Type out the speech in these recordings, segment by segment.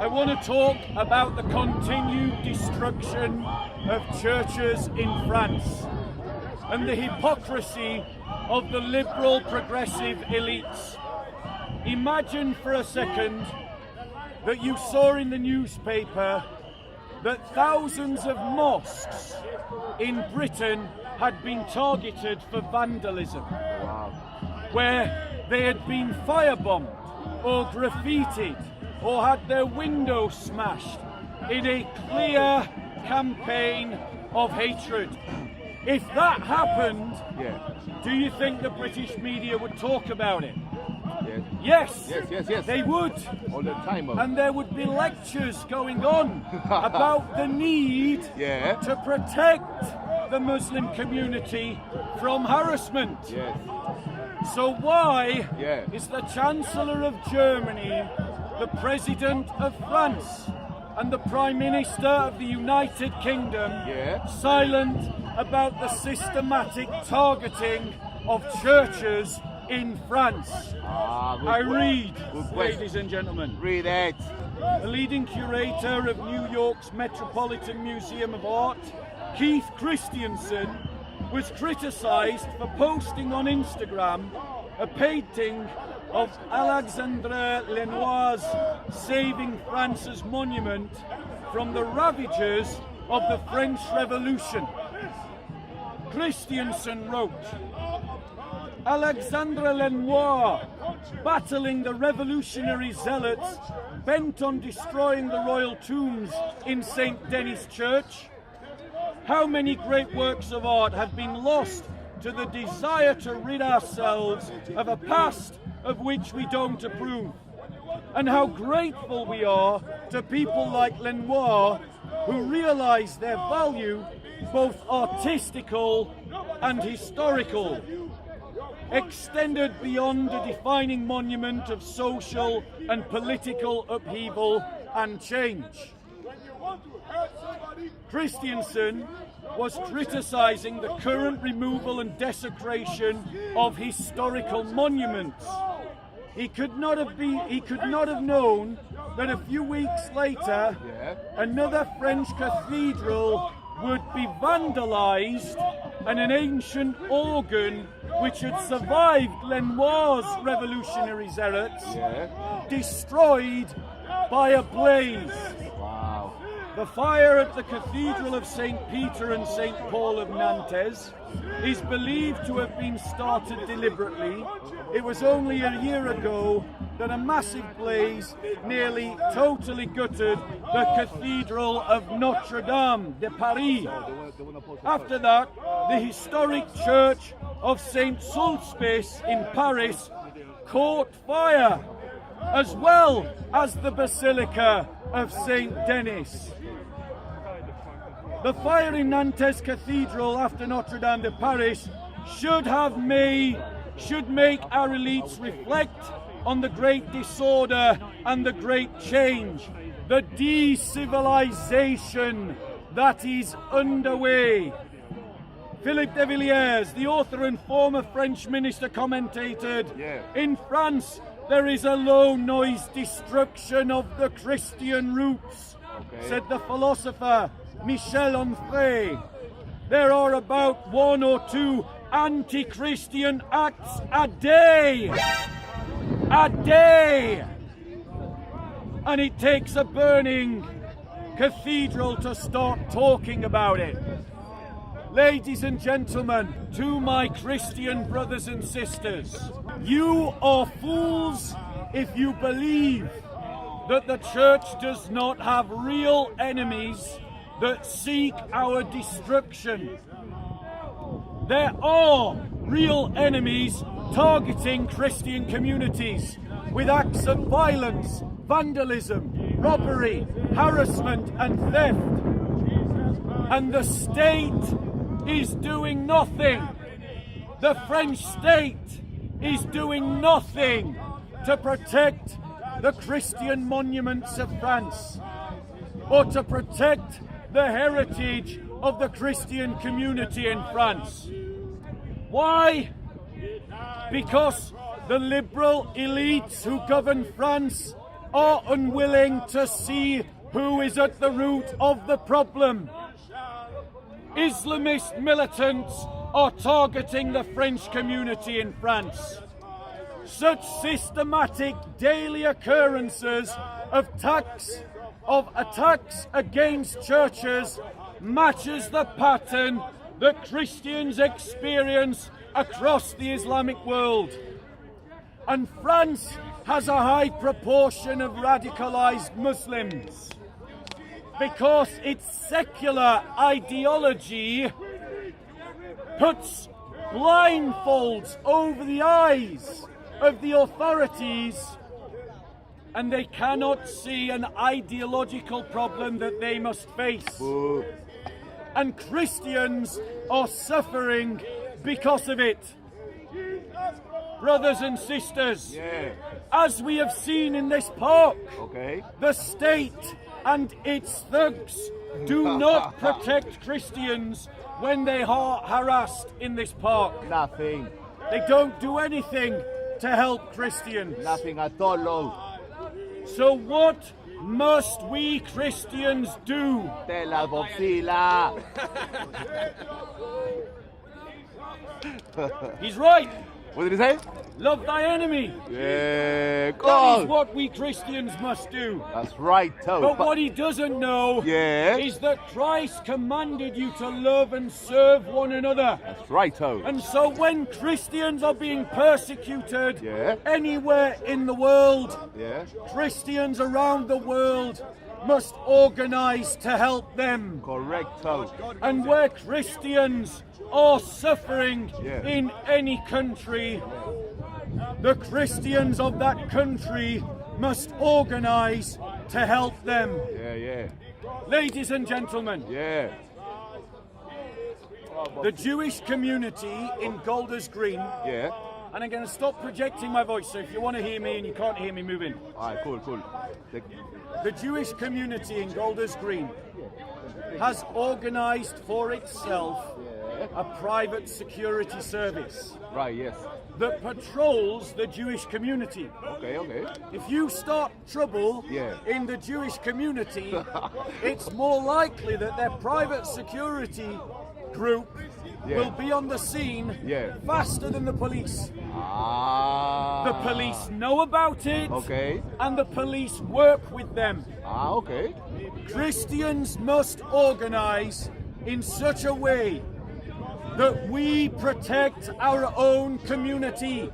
I want to talk about the continued destruction of churches in France and the hypocrisy of the liberal progressive elites. Imagine for a second that you saw in the newspaper that thousands of mosques in Britain had been targeted for vandalism, where they had been firebombed or graffitied or had their windows smashed in a clear campaign of hatred. If that happened, do you think the British media would talk about it? Yes, they would. All the time. And there would be lectures going on about the need to protect the Muslim community from harassment. So why is the Chancellor of Germany, the President of France, and the Prime Minister of the United Kingdom silent about the systematic targeting of churches in France? I read, ladies and gentlemen. Read it. The leading curator of New York's Metropolitan Museum of Art, Keith Christiansen, was criticised for posting on Instagram a painting of Alexandre Lenoir's saving France's monument from the ravages of the French Revolution. Christiansen wrote, Alexandre Lenoir, battling the revolutionary zealots bent on destroying the royal tombs in St. Denis Church. How many great works of art have been lost to the desire to rid ourselves of a past of which we don't approve. And how grateful we are to people like Lenoir who realise their value, both artistical and historical, extended beyond a defining monument of social and political upheaval and change. Christiansen was criticising the current removal and desecration of historical monuments. He could not have known that a few weeks later another French cathedral would be vandalised and an ancient organ which had survived Lenoir's revolutionary zealots destroyed by a blaze. The fire at the Cathedral of St. Peter and St. Paul of Nantes is believed to have been started deliberately. It was only a year ago that a massive blaze nearly totally gutted the Cathedral of Notre Dame de Paris. After that, the historic church of St. Sulpice in Paris caught fire, as well as the Basilica of St. Denis. The fire in Nantes Cathedral after Notre Dame de Paris should make our elites reflect on the great disorder and the great change, the de-civilization that is underway. Philippe de Villiers, the author and former French minister, commentated, in France there is a low-noise destruction of the Christian roots, said the philosopher Michel Onfray. There are about 1 or 2 anti-Christian acts a day! A day! And it takes a burning cathedral to start talking about it. Ladies and gentlemen, to my Christian brothers and sisters, you are fools if you believe that the church does not have real enemies that seek our destruction. There are real enemies targeting Christian communities with acts of violence, vandalism, robbery, harassment and theft. And the state is doing nothing. The French state is doing nothing to protect the Christian monuments of France or to protect the heritage of the Christian community in France. Why? Because the liberal elites who govern France are unwilling to see who is at the root of the problem. Islamist militants are targeting the French community in France. Such systematic daily occurrences of attacks against churches matches the pattern that Christians experience across the Islamic world. And France has a high proportion of radicalized Muslims because its secular ideology puts blindfolds over the eyes of the authorities, and they cannot see an ideological problem that they must face. And Christians are suffering because of it. Brothers and sisters, as we have seen in this park, the state and its thugs do not protect Christians when they are harassed in this park. Nothing. They don't do anything to help Christians. Nothing at all, Lord. So what must we Christians do? Tela Boxila. He's right. What did he say? Love thy enemy. Yeah, That God. is what we Christians must do. That's right, Toe. But what he doesn't know is that Christ commanded you to love and serve one another. That's right, Toe. And so when Christians are being persecuted anywhere in the world, Christians around the world must organize to help them. Correct, Toe. And where Christians are suffering in any country, the Christians of that country must organize to help them. Ladies and gentlemen, the Jewish community in Golders Green, and I'm going to stop projecting my voice, so if you want to hear me and you can't hear me, move in. Alright, cool. The Jewish community in Golders Green has organized for itself a private security service. Right, yes. That patrols the Jewish community. Okay. If you start trouble in the Jewish community, it's more likely that their private security group will be on the scene faster than the police. The police know about it, and the police work with them. Christians must organize in such a way that we protect our own community.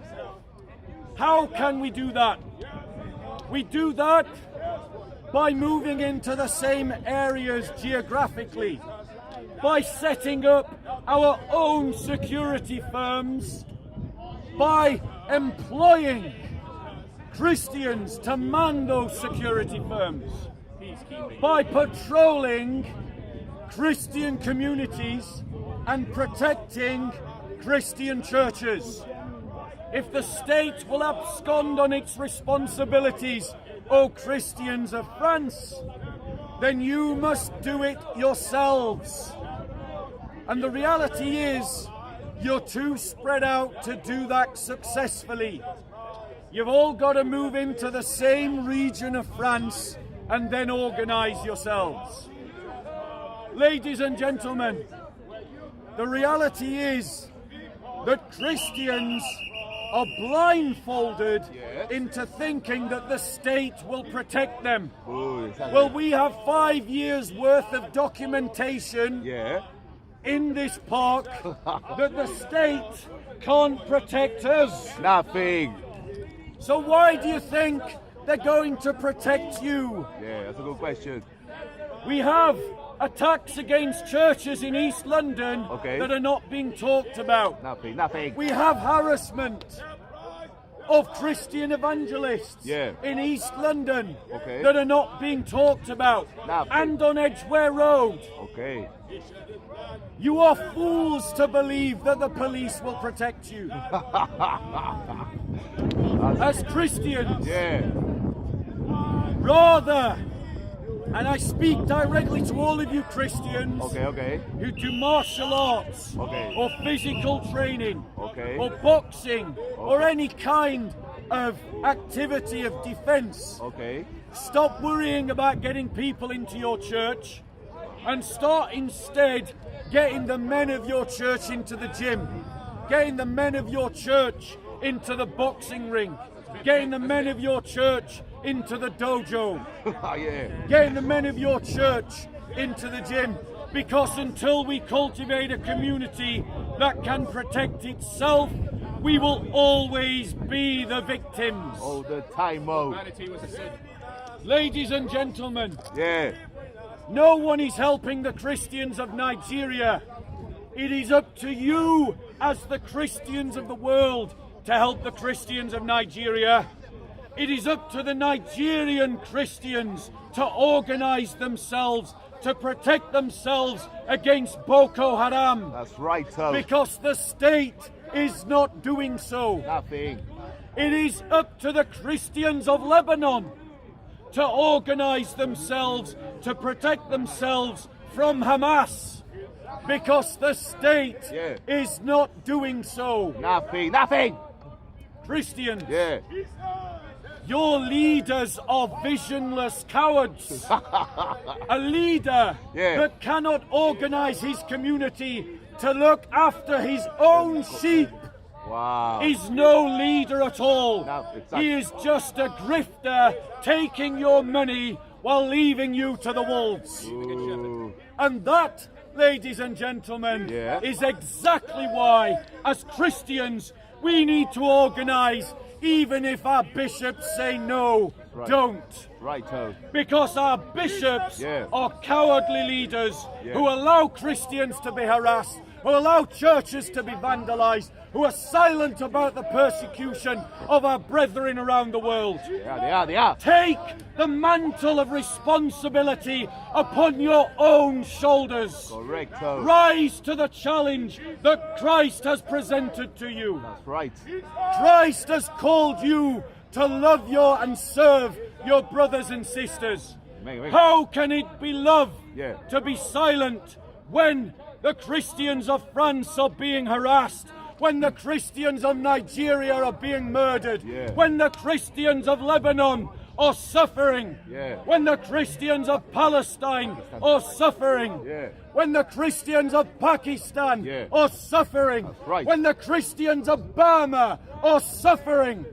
How can we do that? We do that by moving into the same areas geographically, by setting up our own security firms, by employing Christians to man those security firms, by patrolling Christian communities and protecting Christian churches. If the state will abscond on its responsibilities, O Christians of France, then you must do it yourselves. And the reality is, you're too spread out to do that successfully. You've all got to move into the same region of France and then organize yourselves. Ladies and gentlemen, the reality is that Christians are blindfolded into thinking that the state will protect them. Well, we have 5 years worth of documentation in this park that the state can't protect us. Nothing. So why do you think they're going to protect you? That's a good question. We have attacks against churches in East London that are not being talked about. Nothing. We have harassment of Christian evangelists in East London that are not being talked about. And on Edgware Road. You are fools to believe that the police will protect you. As Christians, rather, and I speak directly to all of you Christians who do martial arts or physical training or boxing or any kind of activity of defense. Okay. Stop worrying about getting people into your church and start instead getting the men of your church into the gym, getting the men of your church into the boxing ring, getting the men of your church into the dojo, Yeah. getting the men of your church into the gym. Because until we cultivate a community that can protect itself, we will always be the victims. All the time, Mo. Ladies and gentlemen, Yeah. no one is helping the Christians of Nigeria. It is up to you as the Christians of the world to help the Christians of Nigeria. It is up to the Nigerian Christians to organize themselves, to protect themselves against Boko Haram. That's right, Toe. Because the state is not doing so. Nothing. It is up to the Christians of Lebanon to organize themselves, to protect themselves from Hamas. Because the state is not doing so. Nothing. Nothing. Christians, Yeah. your leaders are visionless cowards. A leader that cannot organize his community to look after his own sheep Wow. is no leader at all. No, exactly. He is just a grifter taking your money while leaving you to the wolves. Ooh. And that, ladies and gentlemen, Yeah. is exactly why, as Christians, we need to organize, even if our bishops say no, don't. Right, Toe. Because our bishops are cowardly leaders who allow Christians to be harassed, who allow churches to be vandalized, who are silent about the persecution of our brethren around the world. Yeah, they are. Take the mantle of responsibility upon your own shoulders. Correct, Toe. Rise to the challenge that Christ has presented to you. That's right. Christ has called you to love and serve your brothers and sisters. How can it be love to be silent when the Christians of France are being harassed, when the Christians of Nigeria are being murdered, when the Christians of Lebanon are suffering, when the Christians of Palestine are suffering, when the Christians of Pakistan are suffering, when the Christians of Burma are suffering,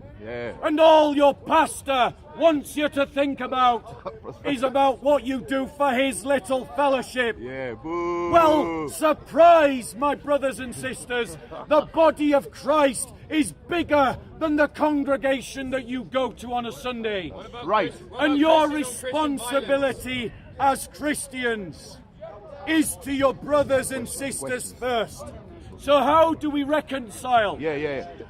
and all your pastor wants you to think about is about what you do for his little fellowship. Boo. Well, surprise, my brothers and sisters, the body of Christ is bigger than the congregation that you go to on a Sunday. Right. And your responsibility as Christians is to your brothers and sisters first. So how do we reconcile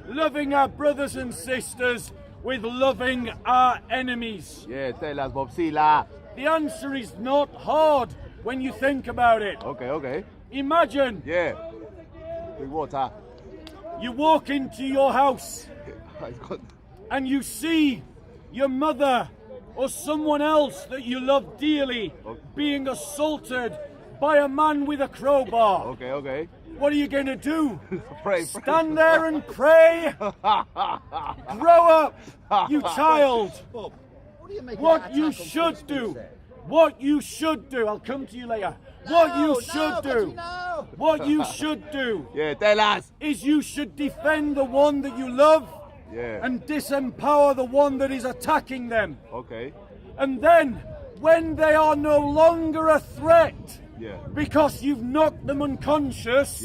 loving our brothers and sisters with loving our enemies? Tell us, Bob Sila. The answer is not hard when you think about it. Okay. Imagine Drink water. you walk into your house and you see your mother or someone else that you love dearly being assaulted by a man with a crowbar. Okay. What are you going to do? Pray. Stand there and pray? Grow up, you child. What you should do, I'll come to you later. What you should do Tell us. is you should defend the one that you love and disempower the one that is attacking them. Okay. And then, when they are no longer a threat, because you've knocked them unconscious,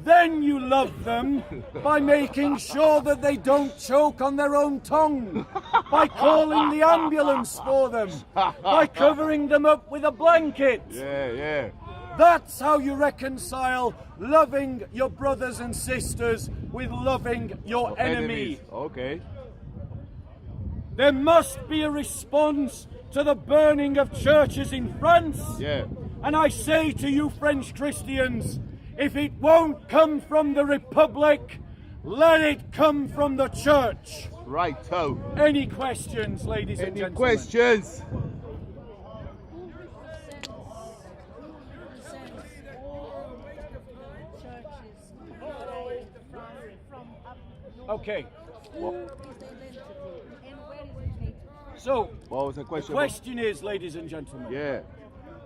then you love them by making sure that they don't choke on their own tongue, by calling the ambulance for them, by covering them up with a blanket. That's how you reconcile loving your brothers and sisters with loving your enemies. Okay. There must be a response to the burning of churches in France. And I say to you, French Christians, if it won't come from the Republic, let it come from the church. Right, Toe. Any questions, ladies and gentlemen? Any questions? Okay. What? So, What was the question? the question is, ladies and gentlemen, Yeah.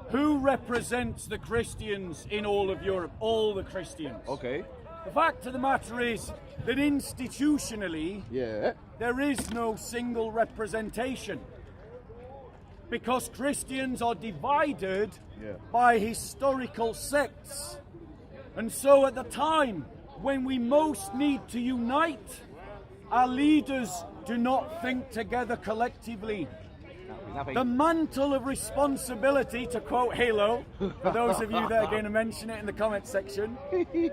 who represents the Christians in all of Europe? All the Christians. Okay. The fact of the matter is that institutionally, Yeah. there is no single representation. Because Christians are divided Yeah. by historical sects. And so at the time when we most need to unite, our leaders do not think together collectively. Nothing. The mantle of responsibility, to quote Halo, for those of you that are going to mention it in the comment section,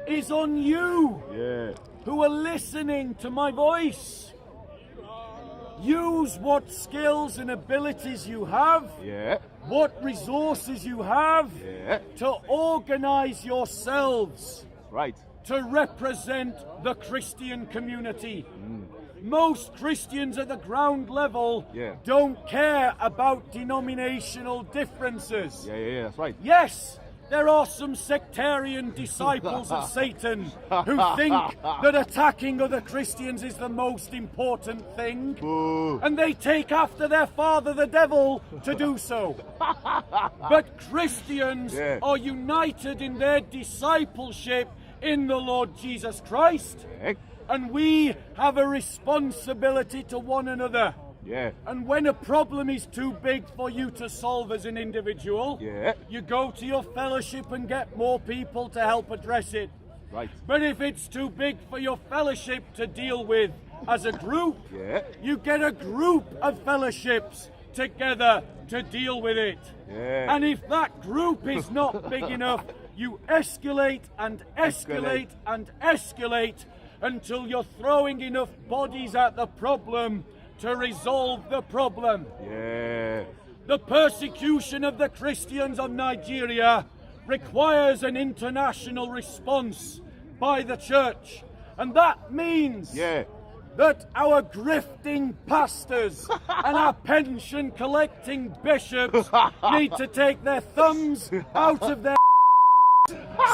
is on you Yeah. who are listening to my voice. Use what skills and abilities you have, Yeah. what resources you have, Yeah. to organize yourselves Right. to represent the Christian community. Most Christians at the ground level Yeah. don't care about denominational differences. Yeah. That's right. Yes, there are some sectarian disciples of Satan who think that attacking other Christians is the most important thing. Boo. And they take after their father, the devil, to do so. But Christians Yeah. are united in their discipleship in the Lord Jesus Christ. Yeah. And we have a responsibility to one another. Yeah. And when a problem is too big for you to solve as an individual, Yeah. you go to your fellowship and get more people to help address it. Right. But if it's too big for your fellowship to deal with as a group, Yeah. you get a group of fellowships together to deal with it. Yeah. And if that group is not big enough, you escalate and escalate and escalate until you're throwing enough bodies at the problem to resolve the problem. Yeah. The persecution of the Christians of Nigeria requires an international response by the church. And that means Yeah. that our grifting pastors and our pension collecting bishops need to take their thumbs out of their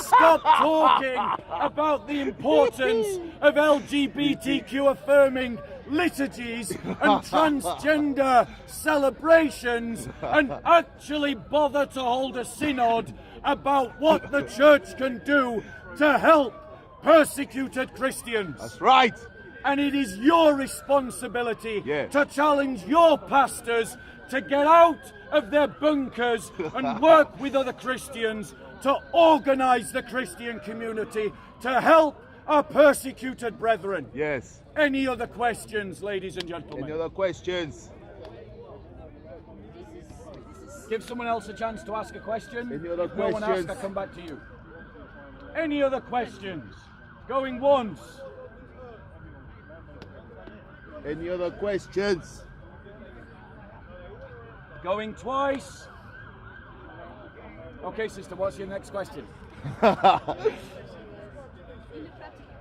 stop talking about the importance of LGBTQ affirming liturgies and transgender celebrations and actually bother to hold a synod about what the church can do to help persecuted Christians. That's right. And it is your responsibility Yeah. to challenge your pastors to get out of their bunkers and work with other Christians to organize the Christian community to help our persecuted brethren. Yes. Any other questions, ladies and gentlemen? Any other questions? Give someone else a chance to ask a question. Any other If no one asks, questions? I'll come back to you. Any other questions? Going once. Any other questions? Going twice. Okay, sister, what's your next question?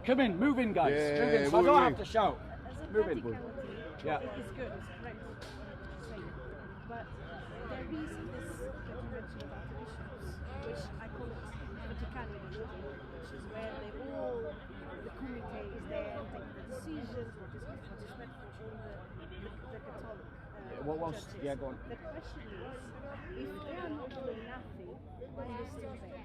Come in, move in, guys. Yeah, move in, so I move don't in. have to shout. Move in. Yeah. It's good, it's correct. But there is this that you mentioned about the bishops, which I call it Vaticanity, which is where they all, the committee is there and take the decisions, what is meant for all the Catholic What was? churches. Yeah, go on. The question is, if they are not doing nothing, why are they still there?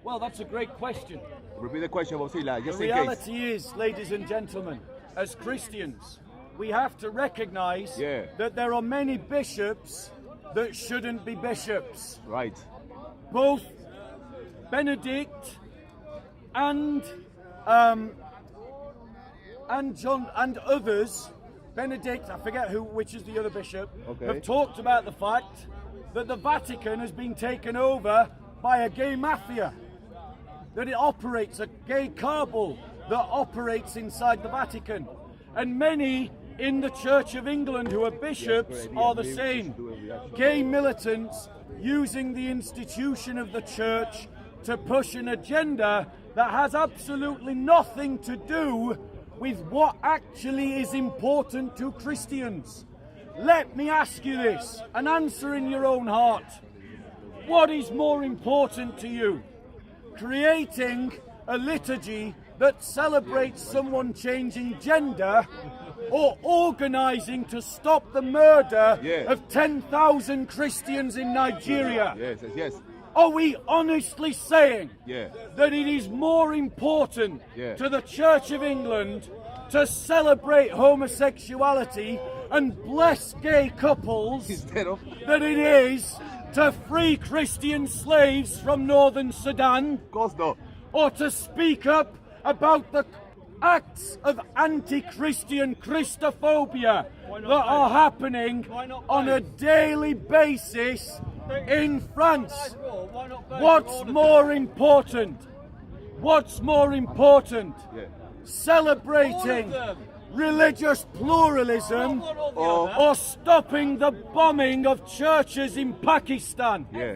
Well, that's a great question. Repeat the question, Bosila, The just in case. reality is, ladies and gentlemen, as Christians, we have to recognize Yeah. that there are many bishops that shouldn't be bishops. Right. Both Benedict and John and others, Benedict, I forget which is the other bishop, Okay. have talked about the fact that the Vatican has been taken over by a gay mafia, that it operates, a gay cabal that operates inside the Vatican. And many in the Church of England who are bishops are the same. Gay militants using the institution of the church to push an agenda that has absolutely nothing to do with what actually is important to Christians. Let me ask you this, and answer in your own heart. What is more important to you? Creating a liturgy that celebrates someone changing gender, or organising to stop the murder Yeah. of 10,000 Christians in Nigeria? Yes, yes, yes. Are we honestly saying Yeah. that it is more important Yeah. to the Church of England to celebrate homosexuality and bless gay couples Instead of. than it is to free Christian slaves from northern Sudan, Of course not. or to speak up about the acts of anti-Christian Christophobia that are happening on a daily basis in France? What's more important? What's more important? Yeah. Celebrating religious pluralism or stopping the bombing of churches in Pakistan? Yeah.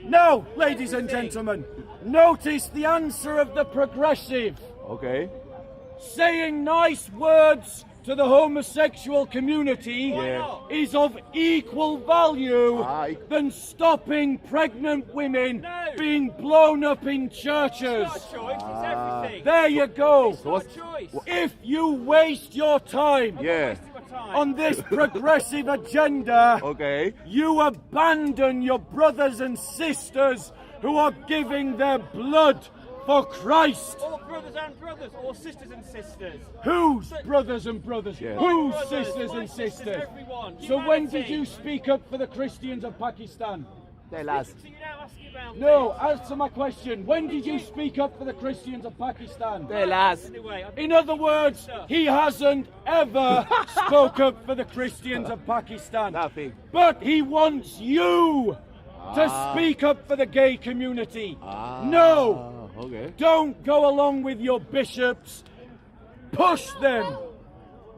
No, ladies and gentlemen, notice the answer of the progressive. Okay. Saying nice words to the homosexual community Yeah. is of equal value Aye. than stopping pregnant women being blown up in churches. Choice, it's everything. There you go. what's- Choice. If you waste your time Yeah. on this progressive agenda, Okay. you abandon your brothers and sisters who are giving their blood for Christ. All brothers and brothers, or sisters and sisters. Whose brothers and brothers? Yeah. Whose Brothers, sisters my and sisters, sisters? everyone. So when did Humanity. you speak up for the Christians of Pakistan? Tell us. So you're now asking about No, this. answer my question. When did you speak up for the Christians of Pakistan? Tell us. Anyway, In other words, he hasn't ever spoke up for the Christians of Pakistan. Nothing. But he wants you to speak up for the gay community. No, Okay. don't go along with your bishops.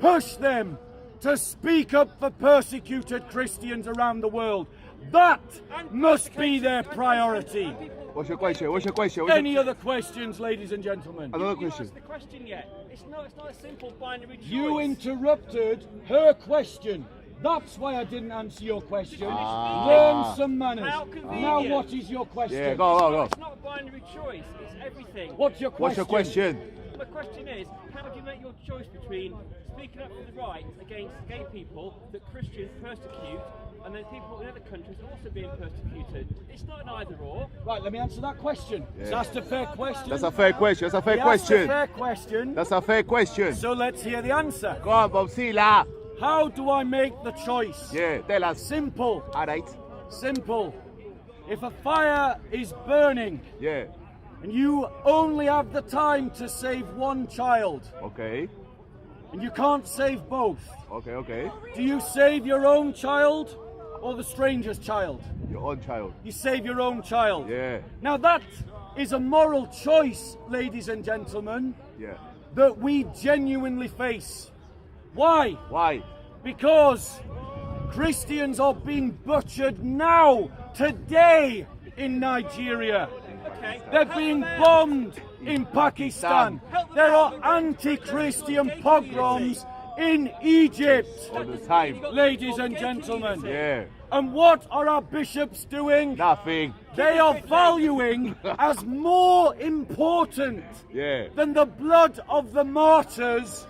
Push them to speak up for persecuted Christians around the world. That must be their priority. What's your question? What's your question? Any other questions, ladies and gentlemen? Another you question. asked the question yet. It's not a simple binary choice. You interrupted her question. That's why I didn't answer your question. Learn some manners. How convenient. Now what is your question? Yeah, go. It's not a binary choice. It's everything. What's your question? What's your question? My question is, how do you make your choice between speaking up for the right against gay people that Christians persecute, and then people in other countries are also being persecuted? It's not an either or. Right, let me answer that question. Yeah. That's a fair question. That's a fair question. That's a fair He asked a question. fair question. That's a fair question. So let's hear the answer. Go on, Bob Sila. How do I make the choice? Yeah, tell us. Simple. Alright. Simple. If a fire is burning Yeah. and you only have the time to save one child Okay. and you can't save both, Okay. do you save your own child or the stranger's child? Your own child. You save your own child. Yeah. Now that is a moral choice, ladies and gentlemen, Yeah. that we genuinely face. Why? Why? Because Christians are being butchered now, today, in Nigeria. Okay. They're being bombed in Pakistan. There are anti-Christian pogroms in Egypt, All the time. ladies and gentlemen. Yeah. And what are our bishops doing? Nothing. They are valuing as more important Yeah. than the blood of the martyrs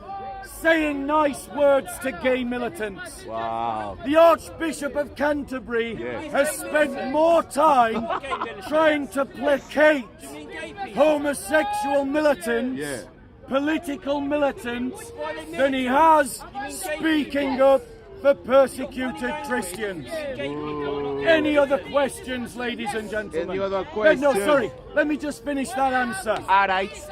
saying nice words to gay militants. Wow. The Archbishop of Canterbury Yeah. has spent more time trying to placate homosexual militants, Yeah. political militants, than he has speaking up for persecuted Christians. Any other questions, ladies and gentlemen? Any other No, questions? sorry. Let me just finish that answer. Alright.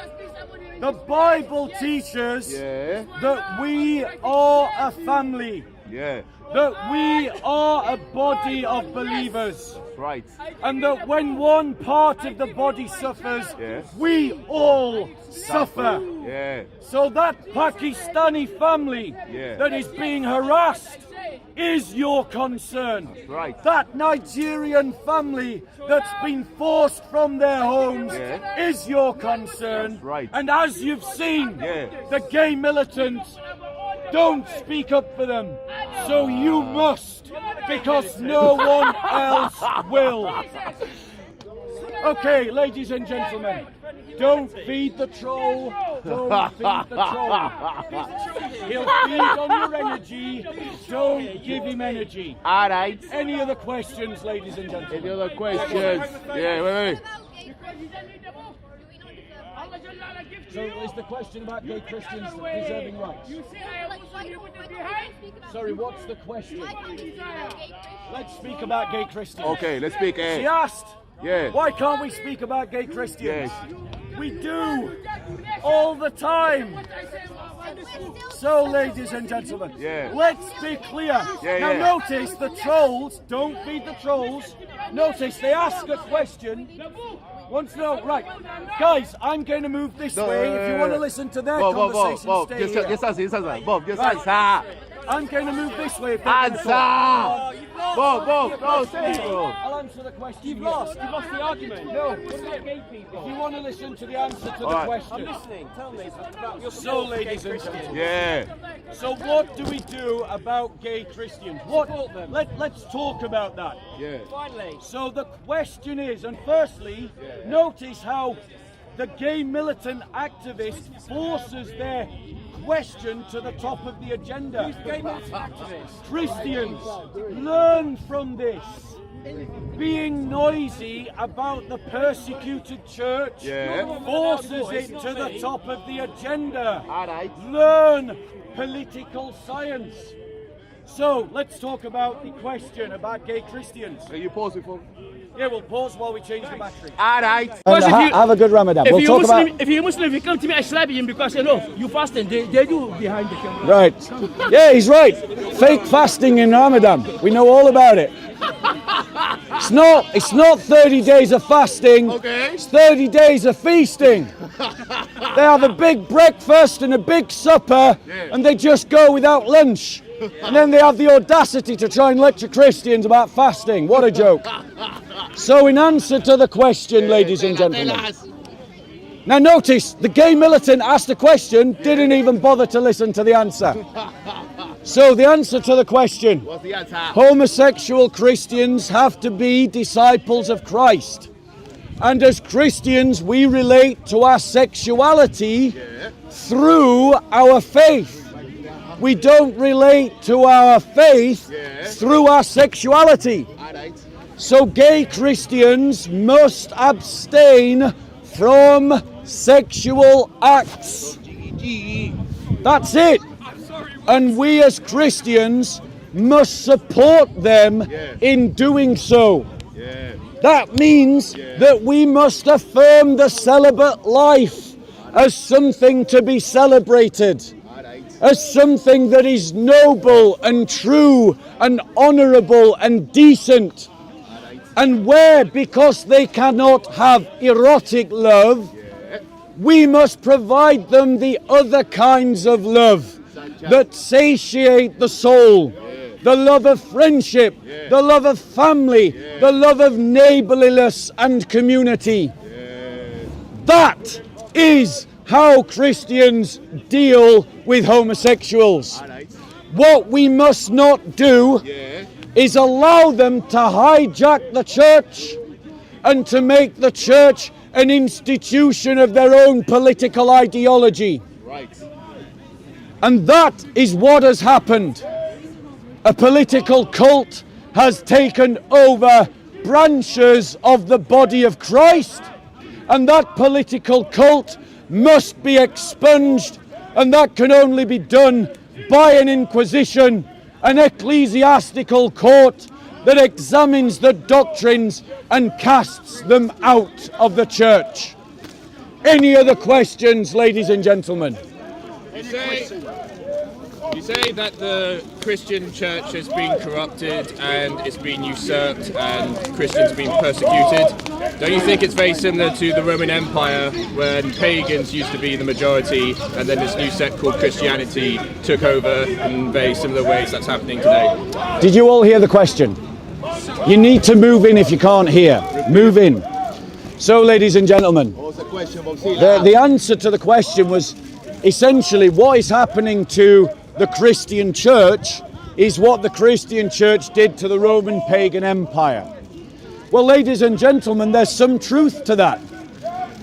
The Bible teaches Yeah. that we are a family, Yeah. that we are a body of believers, Right. and that when one part of the body suffers, Yeah. we all suffer. Yeah. So that Pakistani family Yeah. that is being harassed is your concern. right. That Nigerian family that's been forced from their homes Yeah. is your concern. That's right. And as you've seen, Yeah. the gay militants don't speak up for them. So you must, because no one else will. Okay, ladies and gentlemen, don't feed the troll. Don't feed the troll. He'll feed on your energy. Don't give him energy. All right. Any other questions, ladies and gentlemen? Any other questions? Yeah, wait. So is the question about gay Christians deserving rights? Sorry, what's the question? Let's speak about gay Christians. Okay, let's speak. She asked, Yeah. why can't we speak about gay Christians? Yes. We do, all the time. So, ladies and gentlemen, let's be clear. Now, notice the trolls, don't feed the trolls. Notice they ask a question. Right, guys, I'm going to move this way. If you want to listen to their conversation, stay here. Answer. I'm going to move this way. Answer. Bob, no, say I'll answer the question. You've lost the argument. No. What about gay people? If you want to listen to the answer to the Right. question. I'm listening. Tell me about your So, support for gay ladies and Christians. gentlemen. Yeah. So what do we do about gay Christians? Support them. Let's talk about that. Yeah. Finally. So the question is, and firstly, notice how the gay militant activist forces their question to the top of the agenda. Gay militant activists. Christians, learn from this. Being noisy about the persecuted church forces it to the top of the agenda. All right. Learn political science. So let's talk about the question about gay Christians. Can you pause it for me? Yeah, we'll pause while we change the battery. All right. Have a good Ramadan. We'll talk about... If you're Muslim, if you come to me, I slap him because you know you fasting. They do behind the camera. Right. Yeah, he's right. Fake fasting in Ramadan. We know all about it. It's not 30 days of fasting. Okay. It's 30 days of feasting. They have a big breakfast and a big supper, and they just go without lunch. And then they have the audacity to try and lecture Christians about fasting. What a joke. So in answer to the question, ladies and gentlemen. Now notice, the gay militant asked a question, didn't even bother to listen to the answer. So the answer to the question, What's the answer? homosexual Christians have to be disciples of Christ. And as Christians, we relate to our sexuality through our faith. We don't relate to our faith through our sexuality. All right. So gay Christians must abstain from sexual acts. That's it. And we as Christians must support them in doing so. That means that we must affirm the celibate life as something to be celebrated, as something that is noble and true and honourable and decent. And where, because they cannot have erotic love, we must provide them the other kinds of love that satiate the soul. The love of friendship, the love of family, the love of neighbourliness and community. That is how Christians deal with homosexuals. What we must not do is allow them to hijack the church and to make the church an institution of their own political ideology. Right. And that is what has happened. A political cult has taken over branches of the body of Christ, and that political cult must be expunged, and that can only be done by an inquisition, an ecclesiastical court that examines the doctrines and casts them out of the church. Any other questions, ladies and gentlemen? You say that the Christian church has been corrupted and it's been usurped and Christians have been persecuted. Don't you think it's very similar to the Roman Empire when pagans used to be the majority and then this new sect called Christianity took over in very similar ways that's happening today? Did you all hear the question? You need to move in if you can't hear. Move in. So, ladies and gentlemen, What's the question, Bob? the answer to the question was essentially what is happening to the Christian church is what the Christian church did to the Roman pagan empire. Well, ladies and gentlemen, there's some truth to that.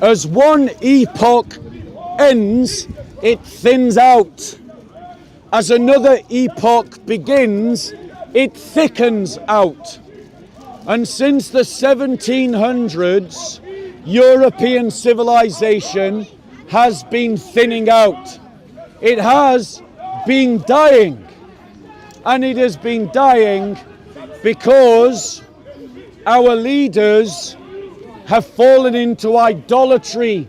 As one epoch ends, it thins out. as another epoch begins, it thickens out. And since the 1700s, European civilization has been thinning out. It has been dying. And it has been dying because our leaders have fallen into idolatry.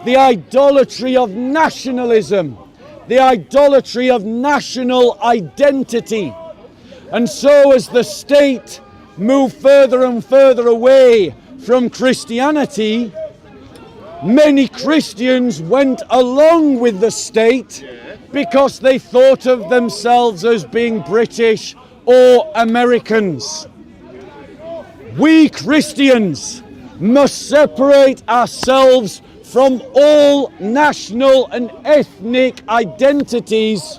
The idolatry of nationalism. The idolatry of national identity. And so as the state moved further and further away from Christianity, many Christians went along with the state because they thought of themselves as being British or Americans. We Christians must separate ourselves from all national and ethnic identities,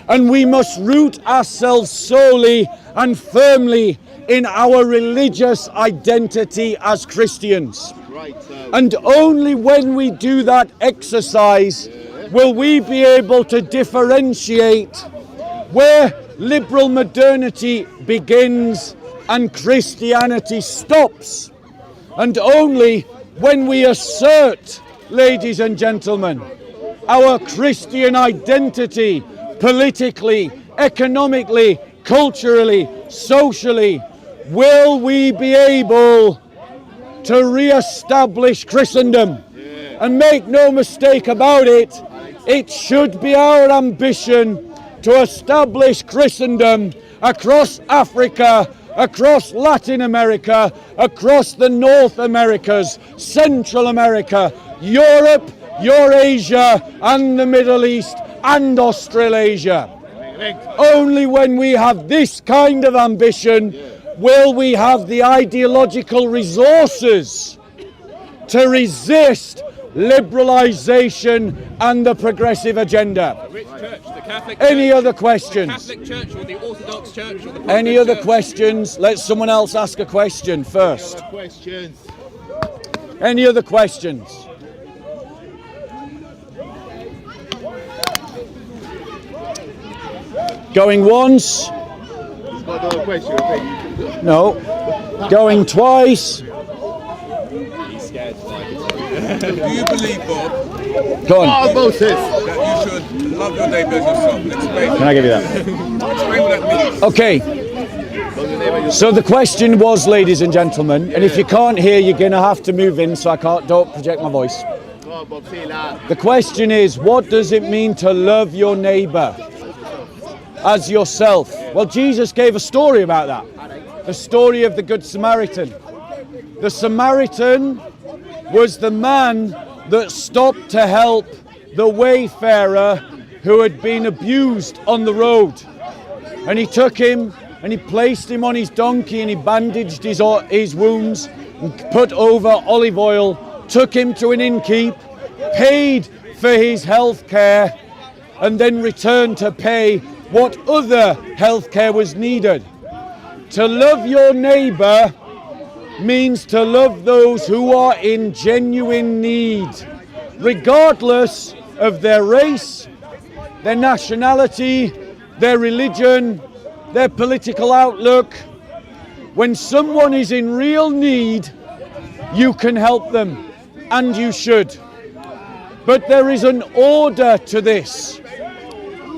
and we must root ourselves solely and firmly in our religious identity as Christians. And only when we do that exercise will we be able to differentiate where liberal modernity begins and Christianity stops. And only when we assert, ladies and gentlemen, our Christian identity politically, economically, culturally, socially, will we be able to re-establish Christendom. And make no mistake about it, it should be our ambition to establish Christendom across Africa, across Latin America, across the North Americas, Central America, Europe, Eurasia, and the Middle East, and Australasia. Only when we have this kind of ambition will we have the ideological resources to resist liberalisation and the progressive agenda. Which church? The Catholic Any Church? other questions? The Catholic Church or the Orthodox Church or the Protestant Any other Church? questions? Let someone else ask a question first. Questions. Any other questions? Going once? Got another question, okay? No. Going twice? He's scared. Do you believe, Bob, Go on. Moses. that you should love your neighbour as yourself? Explain. Can I give you that? Explain what that means. Okay. So the question was, ladies and gentlemen, and if you can't hear, you're going to have to move in so don't project my voice. Go on, Bob, say that. The question is, what does it mean to love your neighbour as yourself? Well, Jesus gave a story about that. The story of the Good Samaritan. The Samaritan was the man that stopped to help the wayfarer who had been abused on the road. And he took him and he placed him on his donkey and he bandaged his wounds and put over olive oil, took him to an innkeep, paid for his health care, and then returned to pay what other health care was needed. To love your neighbour means to love those who are in genuine need, regardless of their race, their nationality, their religion, their political outlook. When someone is in real need, you can help them, and you should. But there is an order to this.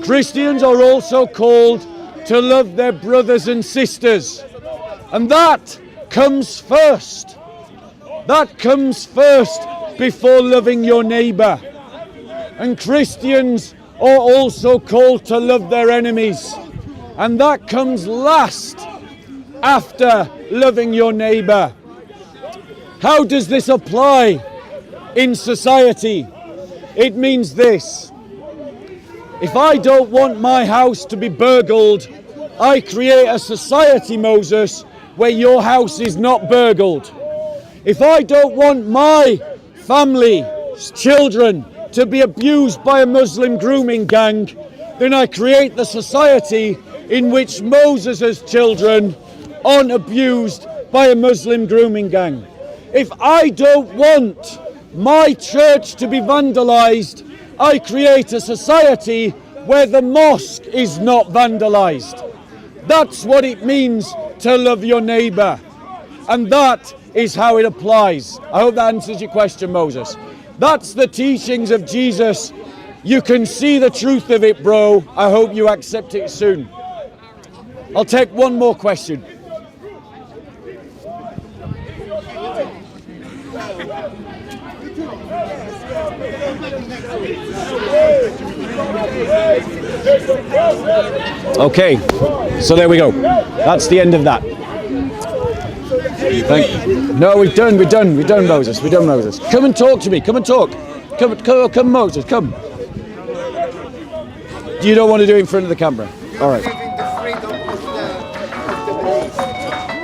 Christians are also called to love their brothers and sisters, and that comes first. That comes first before loving your neighbour. And Christians are also called to love their enemies, and that comes last after loving your neighbour. How does this apply in society? It means this: if I don't want my house to be burgled, I create a society, Moses, where your house is not burgled. If I don't want my family's children to be abused by a Muslim grooming gang, then I create the society in which Moses' children aren't abused by a Muslim grooming gang. If I don't want my church to be vandalized, I create a society where the mosque is not vandalized. That's what it means to love your neighbour. And that is how it applies. I hope that answers your question, Moses. That's the teachings of Jesus. You can see the truth of it, bro. I hope you accept it soon. I'll take one more question. Okay, so there we go. That's the end of that. No, we're done, Moses. We're done, Moses. Come and talk to me. Come and talk. Come, Moses. Come. You don't want to do it in front of the camera. All right.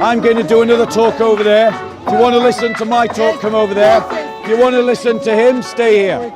I'm going to do another talk over there. If you want to listen to my talk, come over there. If you want to listen to him, stay here.